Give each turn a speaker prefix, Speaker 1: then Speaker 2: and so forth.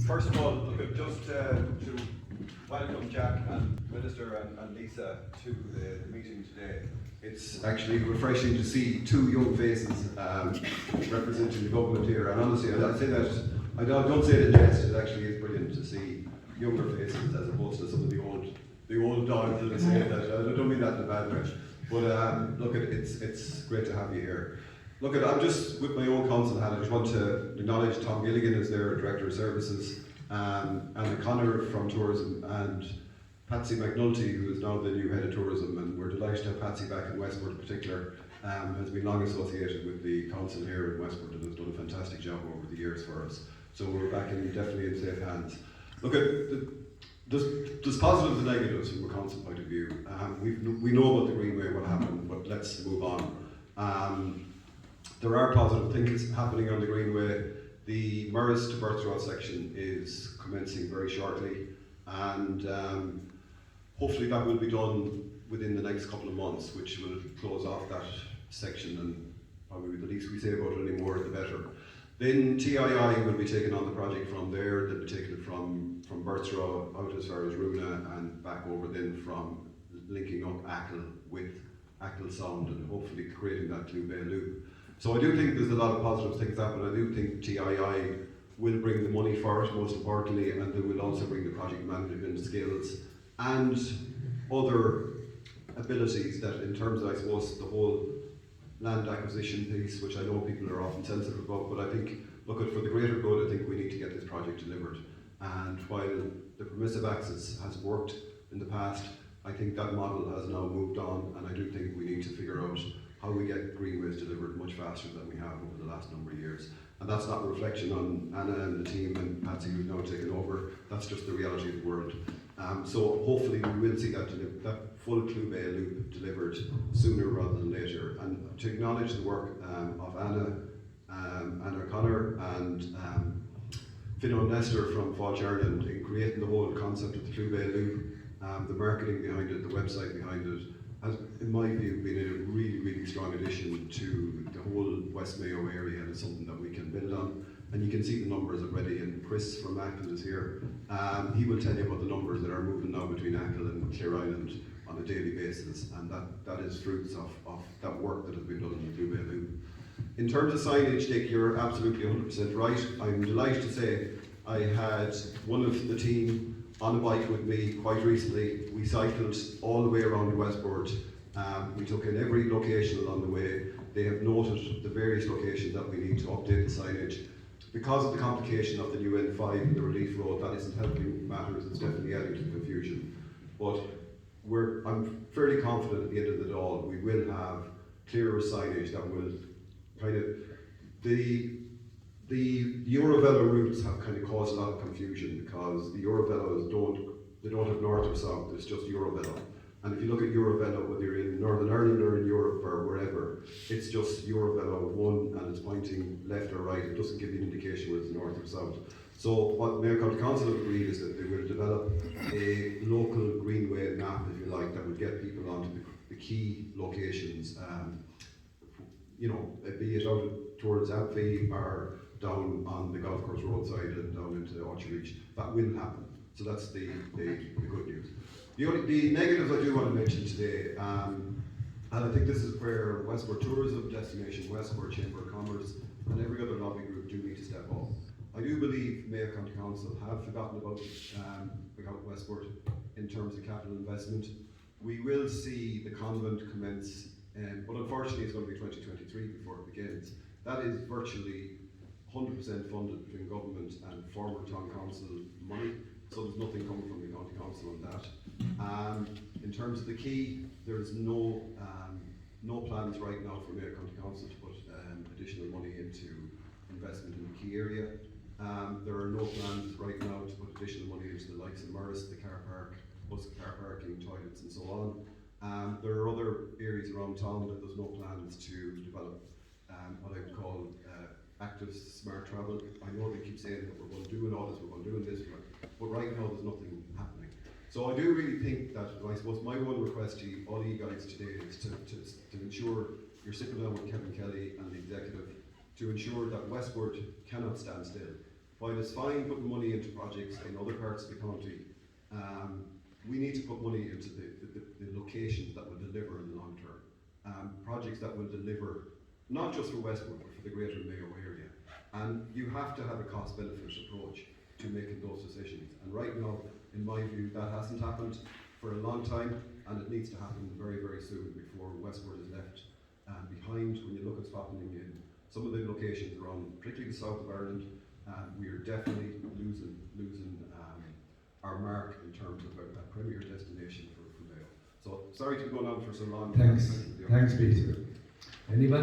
Speaker 1: First of all, look, just to welcome Jack and Minister and Lisa to the meeting today. It's actually refreshing to see two young faces representing the government here, and honestly, I say that, I don't say it in jest, it actually is brilliant to see younger faces as opposed to some of the old dogs that I say that. I don't mean that in a bad way, but look, it's great to have you here. Look, I'm just with my own council hat. I just want to acknowledge Tom Gilligan as their Director of Services, Anna Connor from Tourism, and Patsy McNulty, who is now the new Head of Tourism, and we're delighted to have Patsy back in Westport in particular. Has been long associated with the council here in Westport and has done a fantastic job over the years for us. So we're back definitely in safe hands. Look, there's positives and negatives from a council point of view. We know about the Greenway, what happened, but let's move on. There are positive things happening on the Greenway. The Murris to Birth Road section is commencing very shortly, and hopefully that will be done within the next couple of months, which will close off that section, and probably the least we say about it anymore, the better. Then TII will be taking on the project from there. They'll be taking it from Birthrow out as far as Runa and back over then from linking up Achill with Achill Sound and hopefully creating that Clew Bay loop. So I do think there's a lot of positive things happening. I do think TII will bring the money for it, most importantly, and they will also bring the project management skills and other abilities that, in terms of, I suppose, the whole land acquisition piece, which I know people are often sensitive about, but I think, look, for the greater good, I think we need to get this project delivered. And while the permissive access has worked in the past, I think that model has now moved on, and I do think we need to figure out how we get greenways delivered much faster than we have over the last number of years. And that's not a reflection on Anna and the team and Patsy, who's now taken over. That's just the reality of the world. So hopefully we will see that full Clew Bay loop delivered sooner rather than later. And to acknowledge the work of Anna O'Connor and Finn Nestor from Falch Ireland in creating the whole concept of the Clew Bay loop, the marketing behind it, the website behind it, has, in my view, been a really, really strong addition to the whole West Mayo area, and it's something that we can build on. And you can see the numbers already, and Chris from Achill is here. He will tell you about the numbers that are moving now between Achill and Clare Island on a daily basis, and that is fruits of that work that has been done in the Clew Bay loop. In terms of signage, Dick, you're absolutely 100% right. I'm delighted to say I had one of the team on a bike with me quite recently. We cycled all the way around Westport. We took in every location along the way. They have noted the various locations that we need to update the signage. Because of the complication of the new N5 and the relief road, that isn't helping matters, it's definitely adding to the confusion. But I'm fairly confident at the end of it all, we will have clearer signage that will kind of, the Eurovelo routes have kind of caused a lot of confusion because the Eurovelos don't have north or south, it's just Eurovelo. And if you look at Eurovelo, whether you're in Northern Ireland or in Europe or wherever, it's just Eurovelo 1 and it's pointing left or right. It doesn't give you an indication whether it's north or south. So what Mayo County Council have agreed is that they will develop a local greenway map, if you like, that will get people onto the key locations, you know, be it out towards Alfie or down on the golf course roadside and down into Orchard Reach. That will happen. So that's the good news. The negatives I do want to mention today, and I think this is where Westport Tourism, Destination Westport, Chamber of Commerce, and every other lobby group do need to step up. I do believe Mayo County Council have forgotten about Westport in terms of capital investment. We will see the convent commence, but unfortunately it's going to be 2023 before it begins. That is virtually 100% funded between government and former town council money, so there's nothing coming from the county council on that. In terms of the quay, there's no plans right now for Mayo County Council to put additional money into investment in the quay area. There are no plans right now to put additional money into the likes of Murris, the car park, bus car parking, toilets and so on. There are other areas around town that there's no plans to develop what I would call active smart travel. I know they keep saying that we're going to do all this, we're going to do this, but right now there's nothing happening. So I do really think that, I suppose my one request to all of you guys today is to ensure you're sitting down with Kevin Kelly and the executive to ensure that Westport cannot stand still. while it's fine putting money into projects in other parts of the county, we need to put money into the locations that will deliver in the long term. Projects that will deliver not just for Westport but for the greater Mayo area. And you have to have a cost benefit approach to making those decisions. And right now, in my view, that hasn't happened for a long time, and it needs to happen very, very soon before Westport is left behind. When you look at what's happening in some of the locations around, particularly the south of Ireland, we are definitely losing our mark in terms of a premier destination for Mayo. So sorry to go on for so long.
Speaker 2: Thanks, Peter. Anybody?